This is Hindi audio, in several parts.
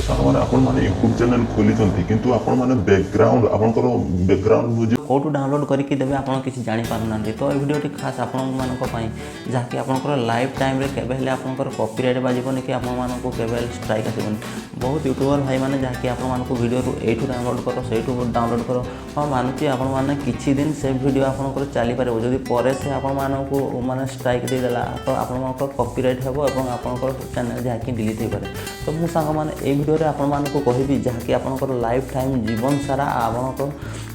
सारे आपण मैंने यूट्यूब चैनल खोली किंतु आपण मैंने बैकग्राउंड आपंकर बैकग्राउंड म्यूजिक कौटू डाउनलोड करके देवे आपन किसी जानी पारना तो ये वीडियो खास आपण जहाँकि आपंकर लाइफ टाइम रे केबे हेले आपंकर कॉपीराइट बाजिबनी कि आपण मानको केबे स्ट्राइक आसबनी। बहुत यूट्यूबर भाई मैंने जहाँकि आपण मानको वीडियो एठू डाउनलोड करो सेठू डाउनलोड करो हाँ मानुची आपण माने किछि दिन से वीडियो आपंकर चली पारे जदि परे से आपण मानको माने स्ट्राइक दे देला तो आपण मानको कॉपीराइट हेबो एवं आपंकर चैनल जहाँकि डिलीट हो पारे। तो मु सांग माने ए वीडियो रे आपण मानको कहबी जहाँकि आपंकर लाइफ टाइम जीवन सारा आपंकर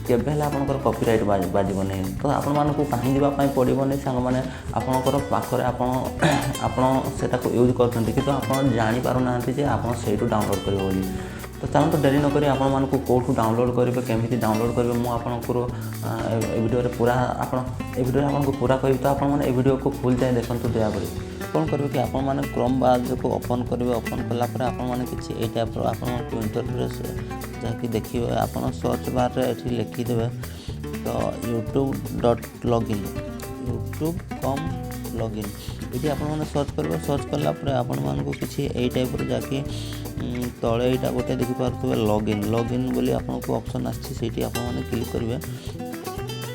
केबे हेले आपंकर कॉपीराइट बाजिबनी तो आपण मानको कहीं जावाई पड़ोनी सांग मैंने आपंकर पाखरे आपण सेटाको यूज करछन्ती कि आपण जानि पारुना जे आपण सेटू डाउनलोड करिवो बोली। तो चलते डेरी नक आपण मानको कोठू डाउनलोड करेंगे केमी डाउनलोड करेंगे मुझे आपंकर वीडियो पूरा वीडियो आपको पूरा कह तो आप वीडियो को फुल जाए देखूँ दयाकोरी कौन करेंगे कि आपण मैंने क्रोम ब्राउज़र को ओपन करेंगे ओपन कलापर आपने किसी ये टाइप आपको इंटरफेस जहाँकि देखिए आप सर्च बार ये लिखिदेवे तो youtube.login youtube.com लॉगिन ये आपने सर्च करेंगे सर्च कलापर आपण किसी यही टाइप जहाँकि तले यहाँ गोटे देखिपे लॉगिन बोली आपको ऑप्शन आसी आपने क्लिक करेंगे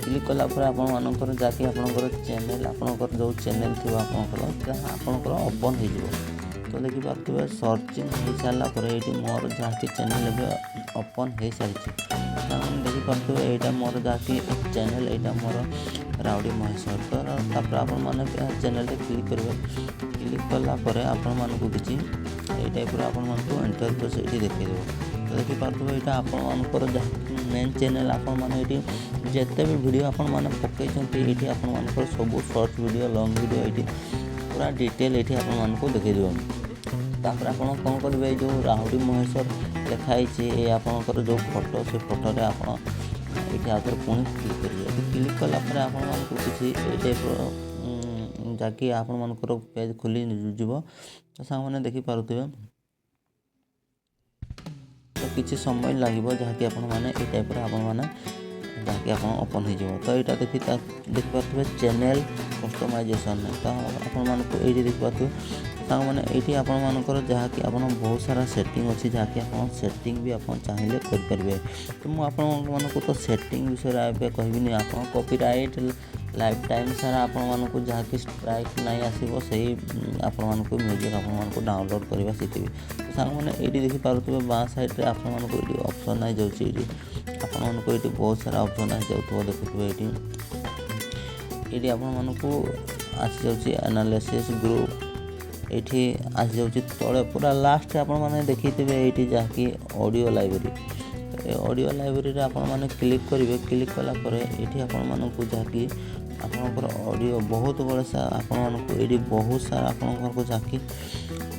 क्लिक कलापर आपर जहाँकि आपंकर चैनल आपंकर जो चैनल थी आपंकर ओपन हो तो देखिपे सर्चिंग हो सारापर ये मोर जहाँकि चैनल एवं ओपन हो सारी देखिपे यहाँ मोर जहाँकि चैनल यहाँ मोर राउडी महेश्वर तो आपने चैनल क्लिक करेंगे क्लिक कलापर आपको किसी ये टाइप आपको इंटरफेस ये देखो तो देखिपे यहाँ आपंकर मेन चैनल आपने जिते भी वीडियो आपण मैंने पकई ये आपर सब शॉर्ट वीडियो लॉन्ग वीडियो ये पूरा डिटेल ये आपको देखो तापर आप कौन करेंगे जो राउडी महेश्वर लिखाई ये आपंकर जो फोटो से फोटो आप ये आगे पुणी क्लिक करेंगे क्लिक कलापर आपको किसी टाइप जहाँकि आपंकर पेज खोली जीव तो सांग देखिपे तो किसी समय लगे जहाँकि आपने ये टाइप जहाँकि आप ओपन हो तो यहाँ देखिपे चैनल कस्टमाइजेशन तो आपको ये देखिपे सांग मैंने ये आपर जहाँकि आप बहुत सारा सेटिंग अच्छी जहाँकि आप सेटिंग भी आप चाहिए करेंगे तो मुझे तो सेटिंग विषय कहबी आप कॉपीराइट लाइफ टाइम सारा आपको जहाँकि स्ट्राइक नहीं आसो से आपको म्यूजिक आपको डाउनलोड करवा शिखेबी। तो सांग मैंने ये देखिपे बाँ साइड आपको ये ऑप्शन आई जाऊँगी आपको ये बहुत सारा ऑप्शन आई जाऊ देखुए ये आपको आसी जाऊँगी एनालिसिस ग्रुप ये आसी जाऊँगी तले पूरा लास्ट आपने देखिथे ये जहाँकि ऑडियो लाइब्रेरी ऑडियो लाइब्रेरी आपने क्लिक करेंगे क्लिक कलापर ये आपको जहाँकि आपंकर ऑडियो बहुत बड़े सा आपको ये बहुत सारा आपको जहाँकि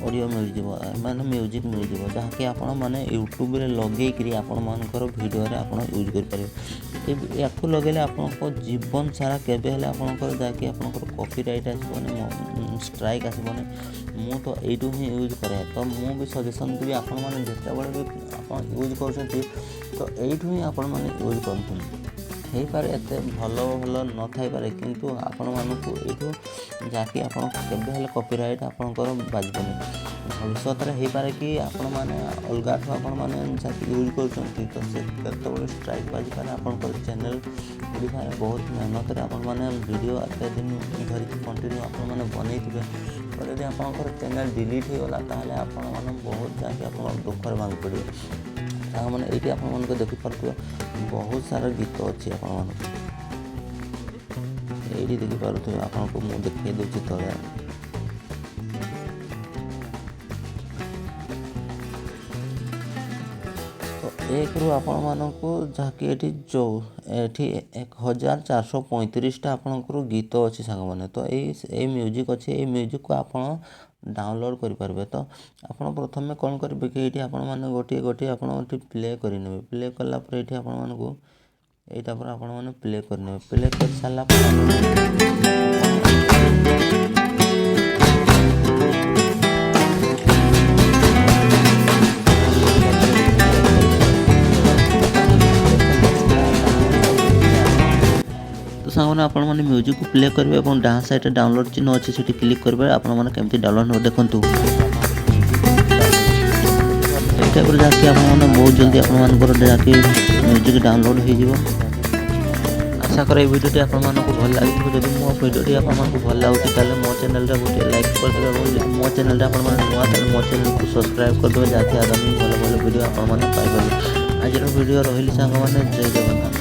ऑडियो मिल जाए माने म्यूजिक मिल जाए जहाँकि आपने यूट्यूब रे लगे आपर वीडियो आप यूज करेंगे या लगे आपको जीवन सारा केबे हेले आपंकर जहाँकि आपंकर कॉपीराइट आसबनी स्ट्राइक आसबनी मु तो यू ही यूज करे तो मु भी सजेसन देवी आपण मैंने जिते बड़े भी आप यूज कर तो यू ही आपण मैंने यूज कर पारे एत भल भल न थाई पारे किंतु आपण मानकु एठू जाकि आपण केबे हेले कॉपीराइट आपणकर बाजबनी भविष्य रे हो पारे कि आपण माने अलगा ठू आपण माने जाकि यूज करछंती तो से केतबे स्ट्राइक बाजी पारे आपणकर चैनल गुडी बहुत मेहनत रे आपण माने वीडियो एते दिन धरि कंटिन्यू आपण माने बनैथिबे तो यदि आपणकर चैनल डिलीट हो गला ताले आपण माने बहुत जाकि आपण दुखर मांग पड़िबे मैंने ये आपको देखिपे बहुत सारा गीत अच्छी ये देखिपे आपको मुझे देखी दूसरी तले तो एक रु आपण मानक जहाँकि ये जो ये 1435 आपंकर गीत अच्छी सांग मैंने तो ये म्यूजिक अच्छे ये म्यूजिक को आप डाउनलोड करेंगे तो आप प्रथम कौन करेंगे कि ये आपने गोटे गोटे आप प्ले करेंगे प्ले कलापर ये आपको यहाँ पर आपने प्ले करेंगे प्ले कर सारापर तो सांगने आपण मैंने म्यूजिक को प्ले करेंगे और डाउन साइड डाउनलोड चिन्ह अच्छे से क्लिक करेंगे आपने केमती डाउनलोड देखूँ टाइप जहाँकि आपने बहुत जल्दी आपर जहाँकि म्यूजिक डाउनलोड हो। आशा करे भिडियोटी आपको भल लगे। जब मो भिडियोटी आपको भल लगे मो चैनल गोटे लाइक करदे। मो चैनल आप नुआ मो चैनल को सब्सक्राइब करदे जहाँकि आगामी भल भल वीडियो आपने पाइबे। आज वीडियो रही सांग मैंने जय जगन्नाथ।